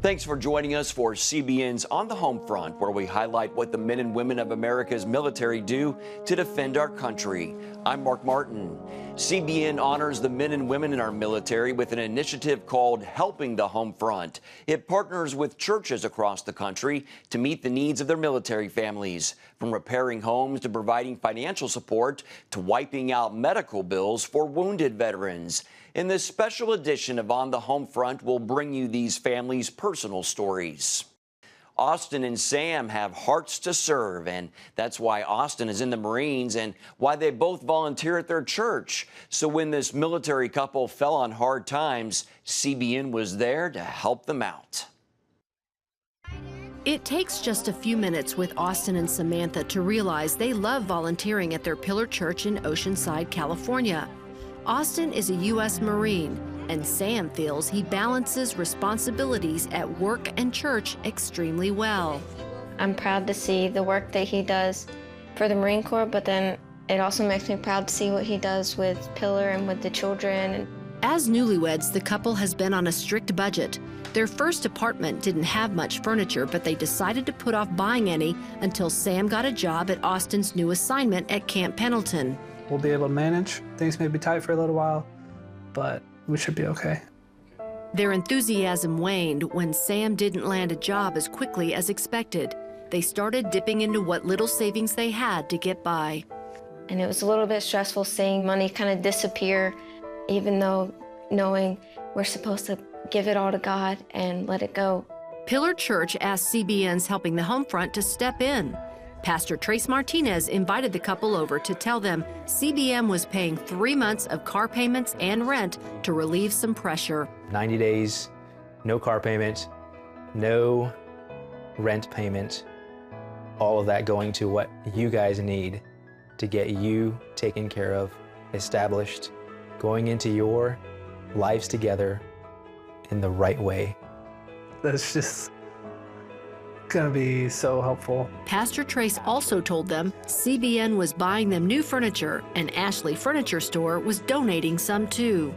Thanks for joining us for CBNs On the Home Front, where we highlight what the men and women of America's military do to defend our country. I'm Mark Martin. CBN honors the men and women in our military with an initiative called Helping the Home Front. It partners with churches across the country to meet the needs of their military families, from repairing homes to providing financial support to wiping out medical bills for wounded veterans. In this special edition of On the Home Front, we'll bring you these families' personal stories. Austin and Sam have hearts to serve, and that's why Austin is in the Marines and why they both volunteer at their church. So when this military couple fell on hard times, CBN was there to help them out. It takes just a few minutes with Austin and Samantha to realize they love volunteering at their Pillar Church in Oceanside, California. Austin is a U.S. Marine, and Sam feels he balances responsibilities at work and church extremely well. I'm proud to see the work that he does for the Marine Corps, but then it also makes me proud to see what he does with Pillar and with the children. As newlyweds, the couple has been on a strict budget. Their first apartment didn't have much furniture, but they decided to put off buying any until Sam got a job at Austin's new assignment at Camp Pendleton. We'll be able to manage. Things may be tight for a little while, but we should be okay. Their enthusiasm waned when Sam didn't land a job as quickly as expected. They started dipping into what little savings they had to get by. And it was a little bit stressful seeing money kind of disappear, even though knowing we're supposed to give it all to God and let it go. Pillar Church asked CBNs Helping the Home Front to step in. Pastor Trace Martinez invited the couple over to tell them CBN was paying 3 months of car payments and rent to relieve some pressure. 90 days, no car payment, no rent payment, all of that going to what you guys need to get you taken care of, established, going into your lives together in the right way. That's just gonna be so helpful. Pastor Trace also told them CBN was buying them new furniture, and Ashley Furniture Store was donating some too.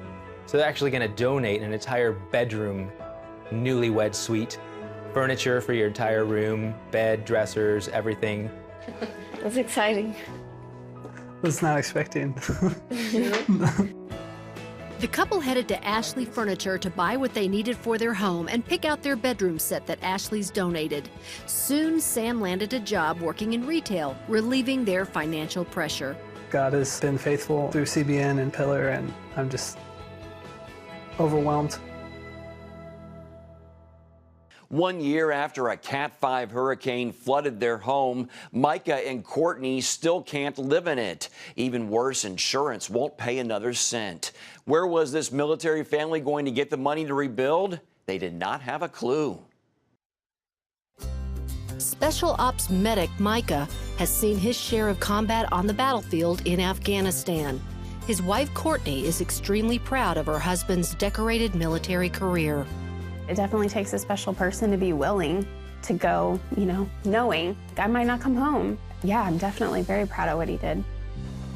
So they're actually gonna donate an entire bedroom newlywed suite, furniture for your entire room, bed, dressers, everything. It's exciting. Was not expecting. The couple headed to Ashley Furniture to buy what they needed for their home and pick out their bedroom set that Ashley's donated. Soon, Sam landed a job working in retail, relieving their financial pressure. God has been faithful through CBN and Pillar, and I'm just overwhelmed. 1 year after a Cat 5 hurricane flooded their home, Micah and Courtney still can't live in it. Even worse, insurance won't pay another cent. Where was this military family going to get the money to rebuild? They did not have a clue. Special Ops medic Micah has seen his share of combat on the battlefield in Afghanistan. His wife Courtney is extremely proud of her husband's decorated military career. It definitely takes a special person to be willing to go, knowing I might not come home. Yeah, I'm definitely very proud of what he did.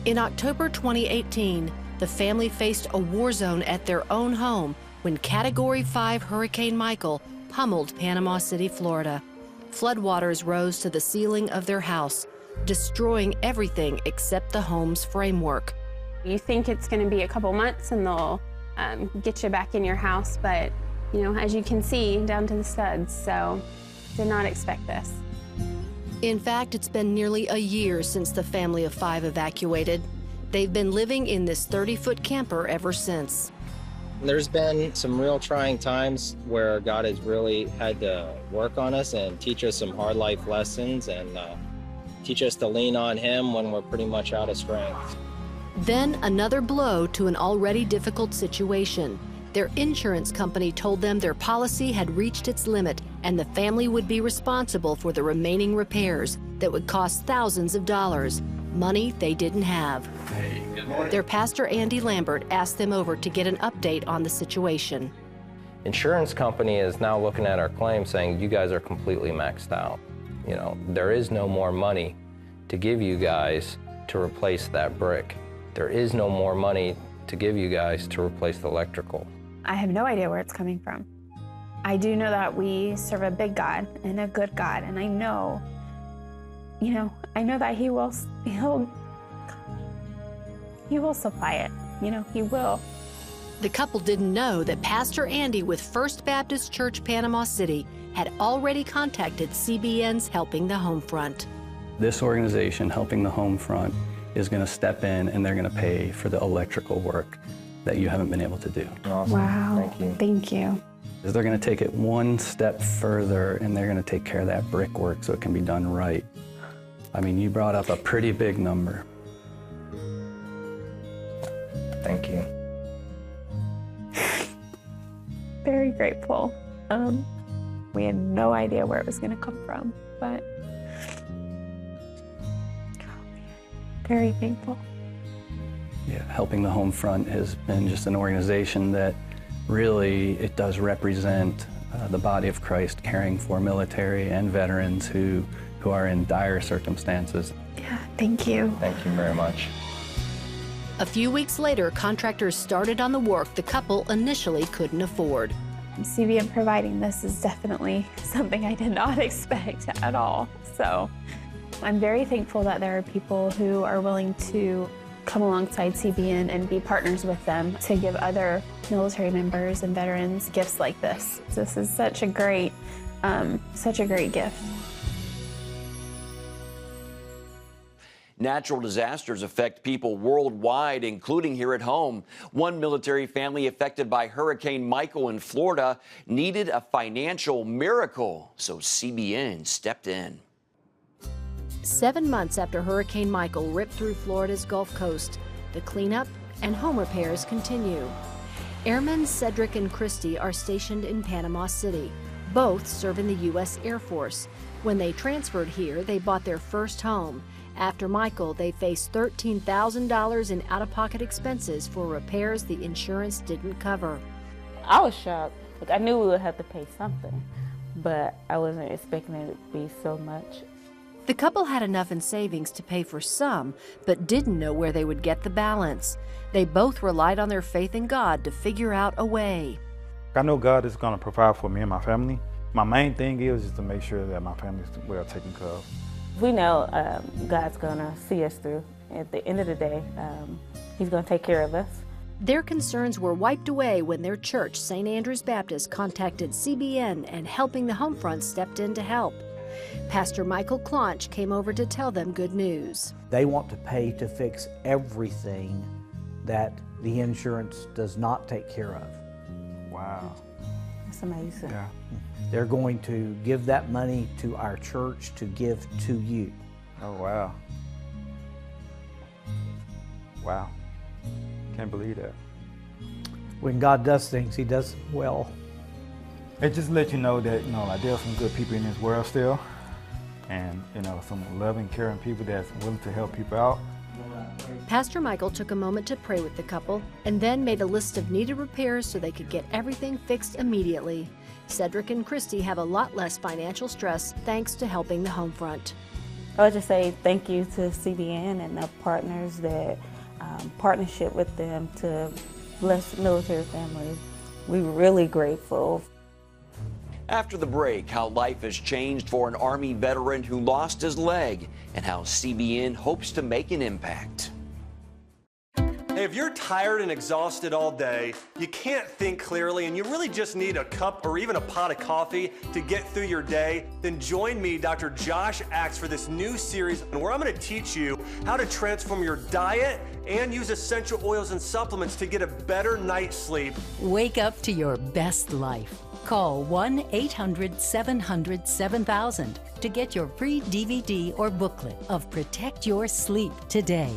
In October 2018, the family faced a war zone at their own home when Category 5 Hurricane Michael pummeled Panama City, Florida. Floodwaters rose to the ceiling of their house, destroying everything except the home's framework. You think it's going to be a couple months and they'll get you back in your house, but as you can see, down to the studs, so did not expect this. In fact, it's been nearly a year since the family of 5 evacuated. They've been living in this 30-foot camper ever since. There's been some real trying times where God has really had to work on us and teach us some hard life lessons and teach us to lean on Him when we're pretty much out of strength. Then another blow to an already difficult situation. Their insurance company told them their policy had reached its limit and the family would be responsible for the remaining repairs that would cost thousands of dollars, money they didn't have. Their pastor, Andy Lambert, asked them over to get an update on the situation. Insurance company is now looking at our claim saying, you guys are completely maxed out. There is no more money to give you guys to replace that brick. There is no more money to give you guys to replace the electrical. I have no idea where it's coming from. I do know that we serve a big God and a good God, and I know that He will supply it. He will. The couple didn't know that Pastor Andy with First Baptist Church Panama City had already contacted CBNs Helping the Homefront. This organization, Helping the Homefront, is going to step in and they're going to pay for the electrical work that you haven't been able to do. Awesome. Wow. Thank you. Thank you. They're going to take it one step further and they're going to take care of that brickwork so it can be done right. I mean, you brought up a pretty big number. Thank you. Very grateful. We had no idea where it was going to come from, but very thankful. Yeah, Helping the Homefront has been just an organization that really, it does represent the body of Christ, caring for military and veterans who are in dire circumstances. Yeah, thank you. Thank you very much. A few weeks later, contractors started on the work the couple initially couldn't afford. CBN providing this is definitely something I did not expect at all. So I'm very thankful that there are people who are willing to come alongside CBN and be partners with them to give other military members and veterans gifts like this. This is such a great gift. Natural disasters affect people worldwide, including here at home. One military family affected by Hurricane Michael in Florida needed a financial miracle, so CBN stepped in. 7 months after Hurricane Michael ripped through Florida's Gulf Coast, the cleanup and home repairs continue. Airmen Cedric and Christy are stationed in Panama City. Both serve in the U.S. Air Force. When they transferred here, they bought their first home. After Michael, they faced $13,000 in out-of-pocket expenses for repairs the insurance didn't cover. I was shocked. Like, I knew we would have to pay something, but I wasn't expecting it to be so much. The couple had enough in savings to pay for some, but didn't know where they would get the balance. They both relied on their faith in God to figure out a way. I know God is going to provide for me and my family. My main thing is to make sure that my family is well taken care of. We know God's going to see us through. At the end of the day, He's going to take care of us. Their concerns were wiped away when their church, St. Andrew's Baptist, contacted CBN and Helping the Homefront stepped in to help. Pastor Michael Courtney came over to tell them good news. They want to pay to fix everything that the insurance does not take care of. Wow. That's amazing. Yeah. They're going to give that money to our church to give to you. Oh, wow. Wow. Can't believe that. When God does things, He does well. It just lets you know that, like, there are some good people in this world still. And, some loving, caring people that's willing to help people out. Pastor Michael took a moment to pray with the couple and then made a list of needed repairs so they could get everything fixed immediately. Cedric and Christy have a lot less financial stress thanks to Helping the Homefront. I would just say thank you to CBN and the partners that partnership with them to bless military families. We're really grateful. After the break, how life has changed for an Army veteran who lost his leg and how CBN hopes to make an impact. Hey, if you're tired and exhausted all day, you can't think clearly, and you really just need a cup or even a pot of coffee to get through your day, then join me, Dr. Josh Axe, for this new series where I'm going to teach you how to transform your diet and use essential oils and supplements to get a better night's sleep. Wake up to your best life. Call 1-800-700-7000 to get your free DVD or booklet of Protect Your Sleep today.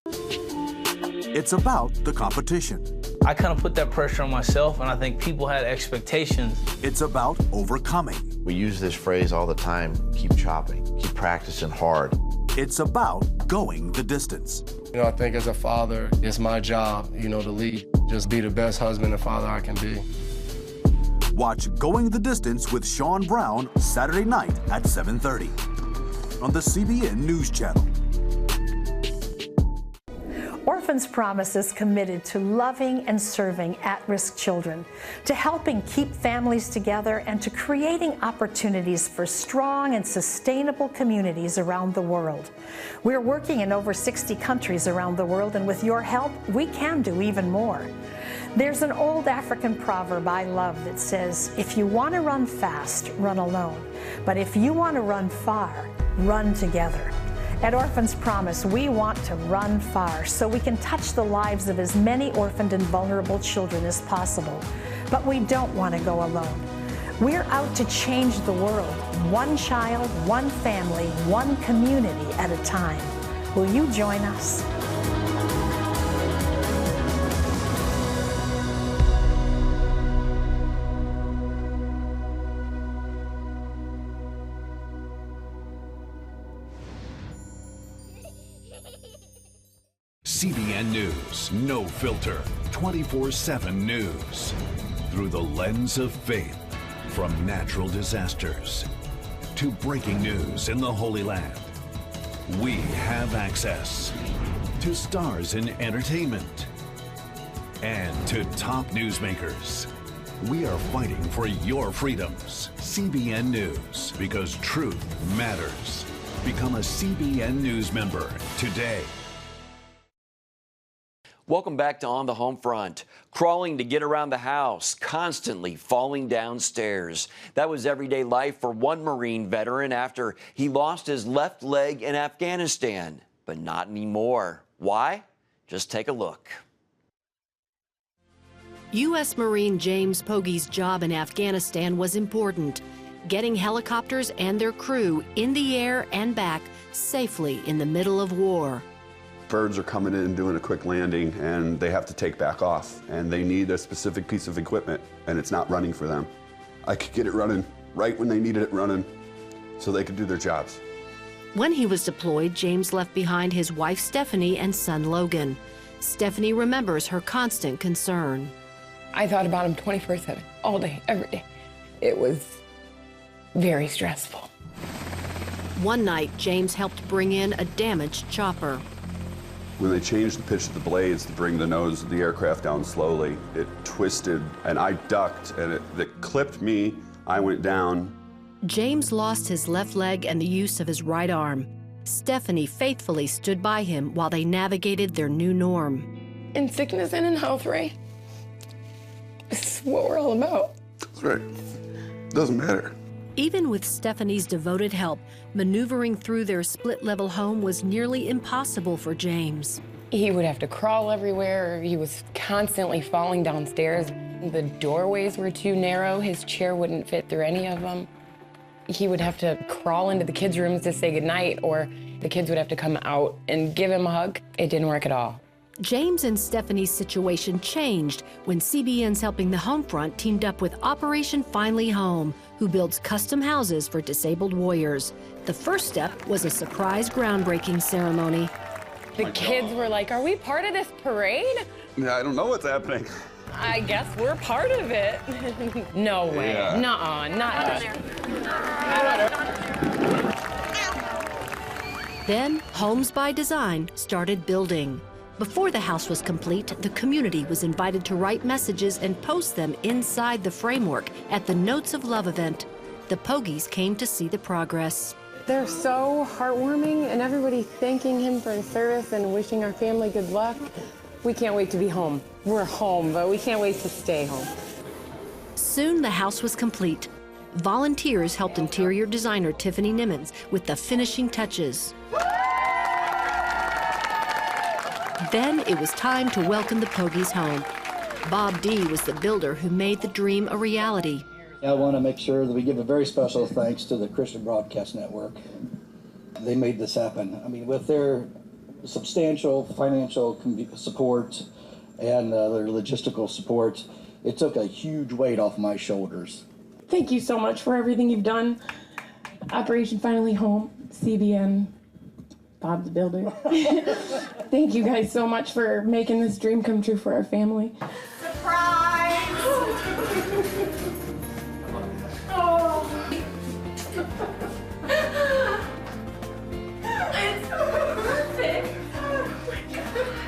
It's about the competition. I kind of put that pressure on myself, and I think people had expectations. It's about overcoming. We use this phrase all the time, keep chopping, keep practicing hard. It's about going the distance. I think as a father, it's my job, to lead. Just be the best husband and father I can be. Watch Going the Distance with Sean Brown Saturday night at 7:30 on the CBN News Channel. Orphan Orphans Promise is committed to loving and serving at-risk children, to helping keep families together, and to creating opportunities for strong and sustainable communities around the world. We're working in over 60 countries around the world, and with your help, we can do even more. There's an old African proverb I love that says, if you want to run fast, run alone. But if you want to run far, run together. At Orphans Promise, we want to run far so we can touch the lives of as many orphaned and vulnerable children as possible. But we don't want to go alone. We're out to change the world, one child, one family, one community at a time. Will you join us? CBN News, no filter, 24/7 news. Through the lens of faith, from natural disasters to breaking news in the Holy Land. We have access to stars in entertainment and to top newsmakers. We are fighting for your freedoms. CBN News, because truth matters. Become a CBN News member today. Welcome back to On the Home Front. Crawling to get around the house, constantly falling downstairs. That was everyday life for one Marine veteran after he lost his left leg in Afghanistan. But not anymore. Why? Just take a look. U.S. Marine James Pogge's job in Afghanistan was important, getting helicopters and their crew in the air and back safely in the middle of war. Birds are coming in and doing a quick landing, and they have to take back off, and they need a specific piece of equipment, and it's not running for them. I could get it running right when they needed it running so they could do their jobs. When he was deployed, James left behind his wife Stephanie and son Logan. Stephanie remembers her constant concern. I thought about him 24/7, all day, every day. It was very stressful. One night, James helped bring in a damaged chopper. When they changed the pitch of the blades to bring the nose of the aircraft down slowly, it twisted, and I ducked, and it clipped me. I went down. James lost his left leg and the use of his right arm. Stephanie faithfully stood by him while they navigated their new norm. In sickness and in health, Ray. This is what we're all about. That's right. Doesn't matter. Even with Stephanie's devoted help, maneuvering through their split-level home was nearly impossible for James. He would have to crawl everywhere. He was constantly falling downstairs. The doorways were too narrow. His chair wouldn't fit through any of them. He would have to crawl into the kids' rooms to say goodnight, or the kids would have to come out and give him a hug. It didn't work at all. James and Stephanie's situation changed when CBNs Helping the Homefront teamed up with Operation Finally Home, who builds custom houses for disabled warriors. The first step was a surprise groundbreaking ceremony. The kids were like, "Are we part of this parade?" Yeah, I don't know what's happening. I guess we're part of it. No way. Yeah. Nuh-uh, not us. Then, Homes by Design started building. Before the house was complete, the community was invited to write messages and post them inside the framework at the Notes of Love event. The Pogges came to see the progress. They're so heartwarming, and everybody thanking him for his service and wishing our family good luck. We can't wait to be home. We're home, but we can't wait to stay home. Soon the house was complete. Volunteers helped interior designer Tiffany Nimmons with the finishing touches. Then it was time to welcome the Pogges home. Bob D. was the builder who made the dream a reality. I want to make sure that we give a very special thanks to the Christian Broadcast Network. They made this happen. I mean, with their substantial financial support and their logistical support, it took a huge weight off my shoulders. Thank you so much for everything you've done. Operation Finally Home, CBN, Bob the Builder. Thank you guys so much for making this dream come true for our family. Surprise! Oh. It's perfect. Oh my God.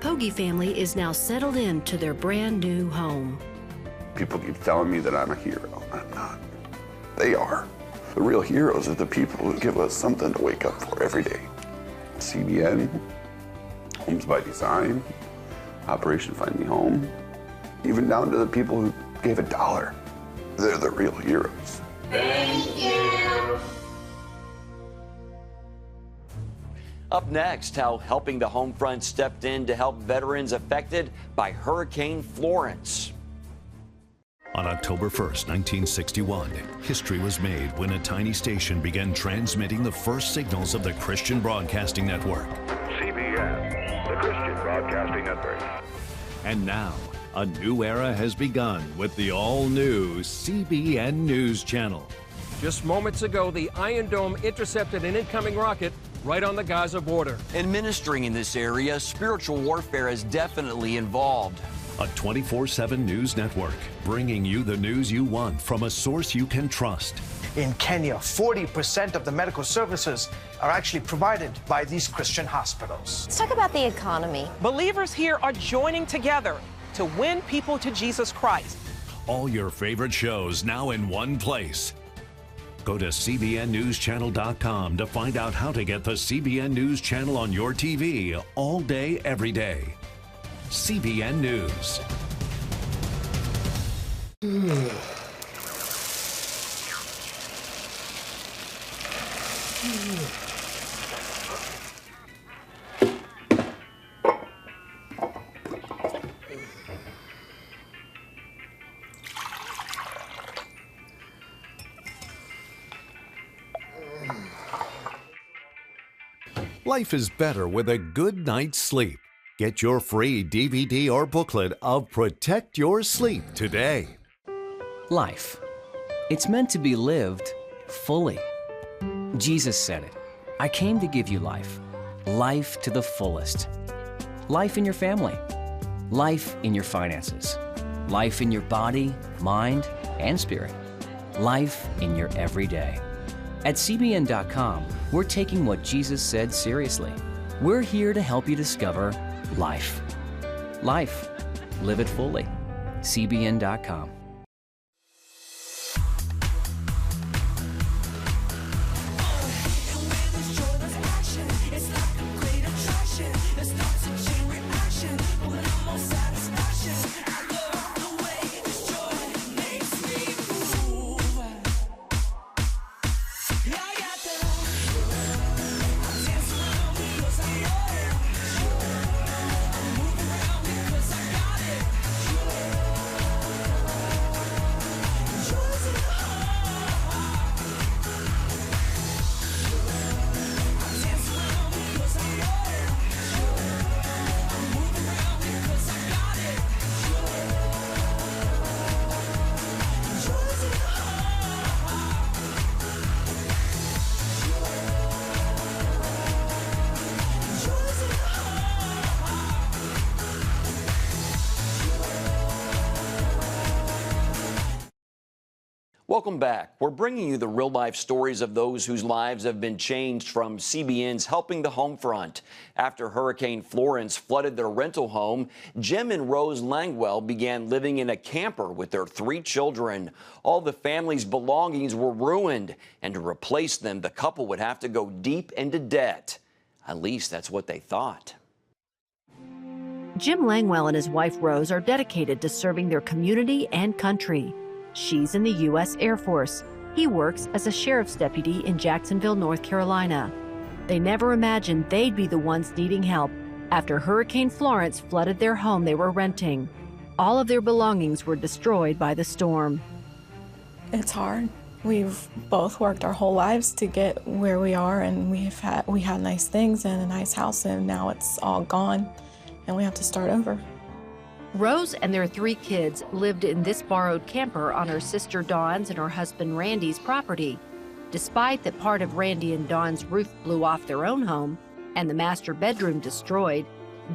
Pogie family is now settled into their brand new home. People keep telling me that I'm a hero. I'm not. They are. The real heroes are the people who give us something to wake up for every day. CBN, Homes by Design, Operation Find Me Home, even down to the people who gave $1. They're the real heroes. Thank you. Up next, how Helping the Homefront stepped in to help veterans affected by Hurricane Florence. On October 1st, 1961, history was made when a tiny station began transmitting the first signals of the Christian Broadcasting Network. CBN, the Christian Broadcasting Network. And now, a new era has begun with the all-new CBN News Channel. Just moments ago, the Iron Dome intercepted an incoming rocket right on the Gaza border. And ministering in this area, spiritual warfare is definitely involved. A 24/7 news network, bringing you the news you want from a source you can trust. In Kenya, 40% of the medical services are actually provided by these Christian hospitals. Let's talk about the economy. Believers here are joining together to win people to Jesus Christ. All your favorite shows now in one place. Go to CBNNewsChannel.com to find out how to get the CBN News Channel on your TV all day, every day. CBN News. Life is better with a good night's sleep. Get your free DVD or booklet of Protect Your Sleep today. Life. It's meant to be lived fully. Jesus said it. I came to give you life. Life to the fullest. Life in your family. Life in your finances. Life in your body, mind, and spirit. Life in your everyday. At CBN.com, we're taking what Jesus said seriously. We're here to help you discover life. Life. Live it fully. CBN.com. Welcome back. We're bringing you the real-life stories of those whose lives have been changed from CBN's Helping the Homefront. After Hurricane Florence flooded their rental home, Jim and Rose Langwell began living in a camper with their 3 children. All the family's belongings were ruined, and to replace them, the couple would have to go deep into debt. At least that's what they thought. Jim Langwell and his wife Rose are dedicated to serving their community and country. She's in the U.S. Air Force. He works as a sheriff's deputy in Jacksonville, North Carolina. They never imagined they'd be the ones needing help after Hurricane Florence flooded their home they were renting. All of their belongings were destroyed by the storm. It's hard. We've both worked our whole lives to get where we are, and we had nice things and a nice house, and now it's all gone, and we have to start over. Rose and their 3 kids lived in this borrowed camper on her sister Dawn's and her husband Randy's property. Despite that part of Randy and Dawn's roof blew off their own home and the master bedroom destroyed,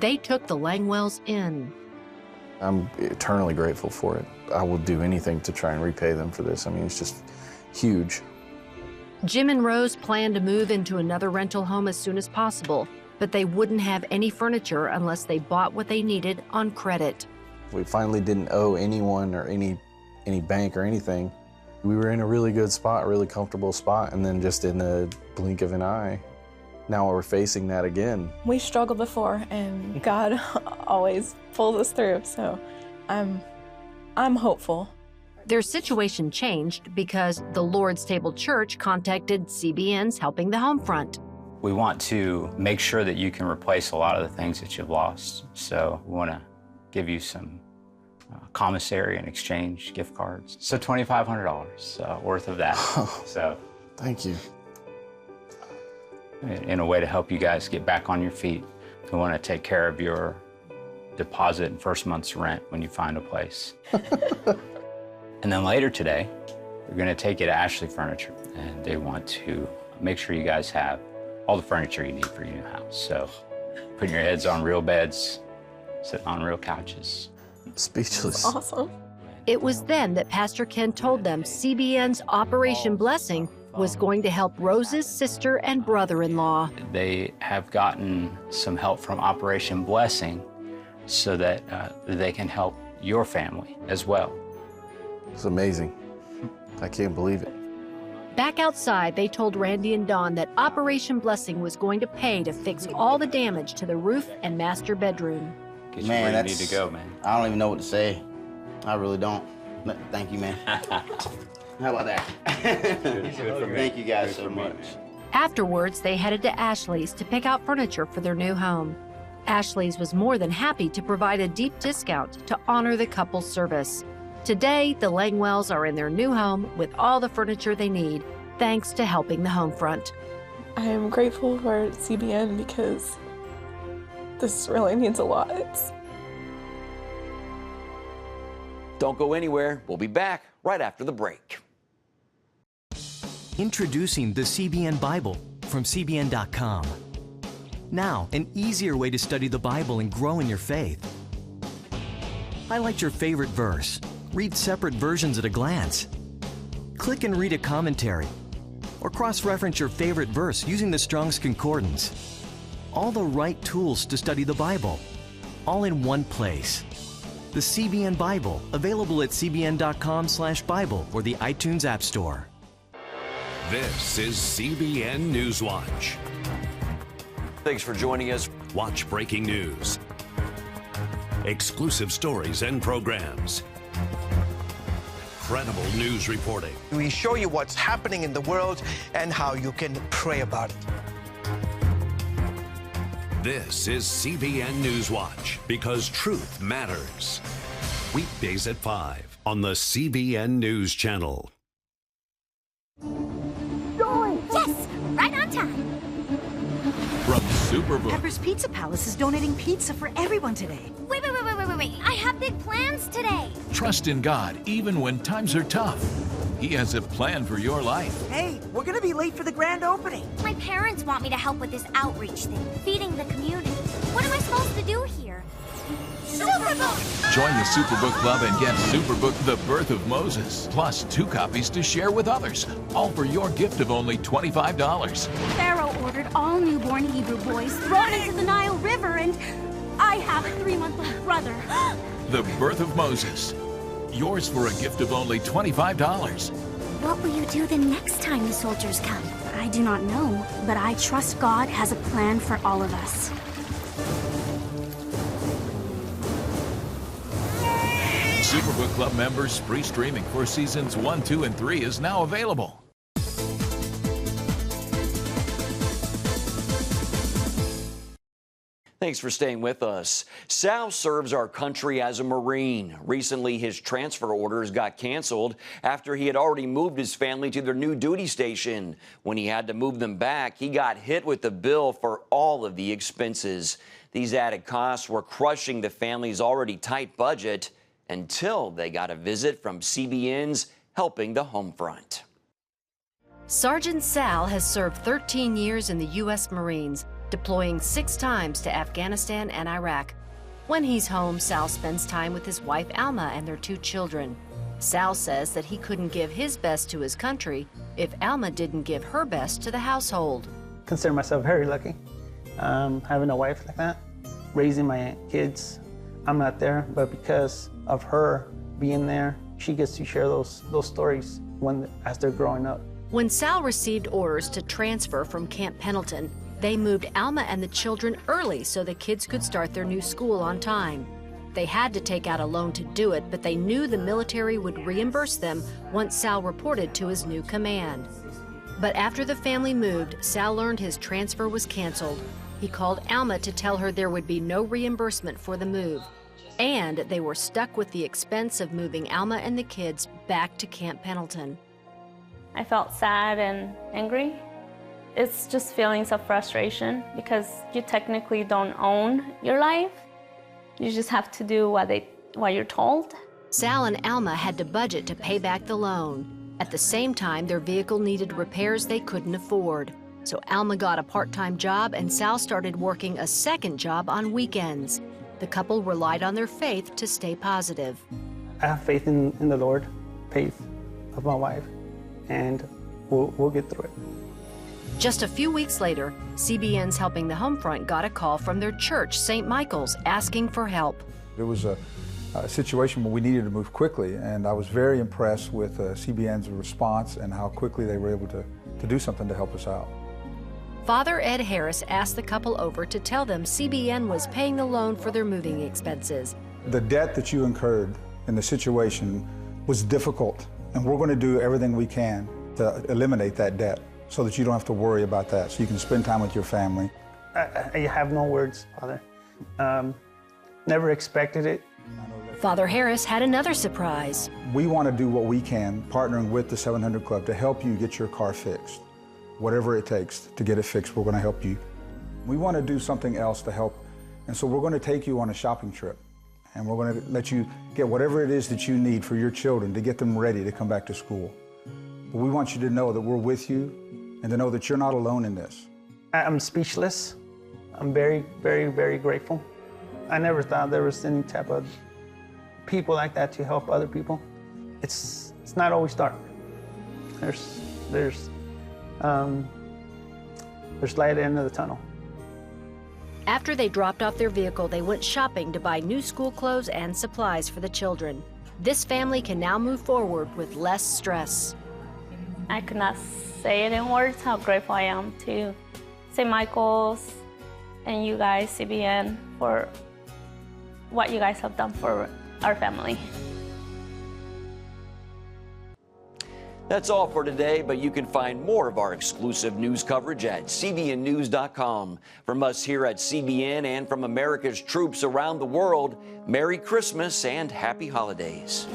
they took the Langwells in. I'm eternally grateful for it. I will do anything to try and repay them for this. I mean, it's just huge. Jim and Rose plan to move into another rental home as soon as possible. but they wouldn't have any furniture unless they bought what they needed on credit. We finally didn't owe anyone or any bank or anything. We were in a really good spot, a really comfortable spot, and then just in a blink of an eye, now we're facing that again. We struggled before, and God always pulls us through, so I'm hopeful. Their situation changed because the Lord's Table Church contacted CBNs helping the home front. We want to make sure that you can replace a lot of the things that you've lost. So we want to give you some commissary and exchange gift cards. So $2,500 worth of that. So thank you. In a way to help you guys get back on your feet. We want to take care of your deposit and first month's rent when you find a place. And then later today, we're going to take you to Ashley Furniture, and they want to make sure you guys have all the furniture you need for your new house. So putting your heads on real beds, sitting on real couches. Speechless. Awesome. It was then that Pastor Ken told them CBN's Operation Blessing was going to help Rose's sister and brother-in-law. They have gotten some help from Operation Blessing so that they can help your family as well. It's amazing. I can't believe it. Back outside, they told Randy and Dawn that Operation Blessing was going to pay to fix all the damage to the roof and master bedroom. Get you where you need to go, man. I don't even know what to say. I really don't. Thank you, man. How about that? Thank you guys so much. Afterwards, they headed to Ashley's to pick out furniture for their new home. Ashley's was more than happy to provide a deep discount to honor the couple's service. Today, the Langwells are in their new home with all the furniture they need, thanks to helping the home front. I am grateful for CBN because this really means a lot. Don't go anywhere. We'll be back right after the break. Introducing the CBN Bible from CBN.com. Now, an easier way to study the Bible and grow in your faith. Highlight your favorite verse. Read separate versions at a glance. Click and read a commentary. Or cross-reference your favorite verse using the Strong's Concordance. All the right tools to study the Bible, all in one place. The CBN Bible, available at cbn.com/Bible or the iTunes App Store. This is CBN Newswatch. Thanks for joining us. Watch breaking news, exclusive stories and programs, credible news reporting. We show you what's happening in the world and how you can pray about it. This is CBN Newswatch, because truth matters. Weekdays at 5 on the CBN News Channel. Yes, right on time. From Superbook. Pepper's Pizza Palace is donating pizza for everyone today. Wait. I have big plans today. Trust in God even when times are tough. He has a plan for your life. Hey, we're gonna be late for the grand opening. My parents want me to help with this outreach thing, feeding the community. What am I supposed to do here? Superbook! Join the Superbook Club and get Superbook The Birth of Moses, plus 2 copies to share with others, all for your gift of only $25. Pharaoh ordered all newborn Hebrew boys thrown into the Nile River, and I have a 3-month-old brother. The Birth of Moses. Yours for a gift of only $25. What will you do the next time the soldiers come? I do not know, but I trust God has a plan for all of us. Superbook Club members, free streaming for seasons 1, 2, and 3 is now available. Thanks for staying with us. Sal serves our country as a Marine. Recently, his transfer orders got canceled after he had already moved his family to their new duty station. When he had to move them back, he got hit with the bill for all of the expenses. These added costs were crushing the family's already tight budget until they got a visit from CBNs helping the home front. Sergeant Sal has served 13 years in the U.S. Marines, deploying 6 times to Afghanistan and Iraq. When he's home, Sal spends time with his wife Alma and their 2 children. Sal says that he couldn't give his best to his country if Alma didn't give her best to the household. Consider myself very lucky. having a wife like that, raising my kids. I'm not there, but because of her being there, she gets to share those stories as they're growing up. When Sal received orders to transfer from Camp Pendleton, they moved Alma and the children early so the kids could start their new school on time. They had to take out a loan to do it, but they knew the military would reimburse them once Sal reported to his new command. But after the family moved, Sal learned his transfer was canceled. He called Alma to tell her there would be no reimbursement for the move, and they were stuck with the expense of moving Alma and the kids back to Camp Pendleton. I felt sad and angry. It's just feelings of frustration because you technically don't own your life. You just have to do what you're told. Sal and Alma had to budget to pay back the loan. At the same time, their vehicle needed repairs they couldn't afford. So Alma got a part-time job and Sal started working a second job on weekends. The couple relied on their faith to stay positive. I have faith in the Lord, faith of my wife, and we'll get through it. Just a few weeks later, CBNs Helping the Homefront got a call from their church, St. Michael's, asking for help. It was a situation where we needed to move quickly, and I was very impressed with CBN's response and how quickly they were able to do something to help us out. Father Ed Harris asked the couple over to tell them CBN was paying the loan for their moving expenses. The debt that you incurred in the situation was difficult, and we're going to do everything we can to eliminate that debt so that you don't have to worry about that, so you can spend time with your family. I have no words, Father. Never expected it. Father Harris had another surprise. We want to do what we can, partnering with the 700 Club, to help you get your car fixed. Whatever it takes to get it fixed, we're going to help you. We want to do something else to help, and so we're going to take you on a shopping trip, and we're going to let you get whatever it is that you need for your children to get them ready to come back to school. But we want you to know that we're with you and to know that you're not alone in this. I'm speechless. I'm very, very, very grateful. I never thought there was any type of people like that to help other people. It's not always dark. There's light at the end of the tunnel. After they dropped off their vehicle, they went shopping to buy new school clothes and supplies for the children. This family can now move forward with less stress. I could not say it in words how grateful I am to St. Michael's and you guys, CBN, for what you guys have done for our family. That's all for today, but you can find more of our exclusive news coverage at cbnnews.com. From us here at CBN and from America's troops around the world, Merry Christmas and Happy Holidays.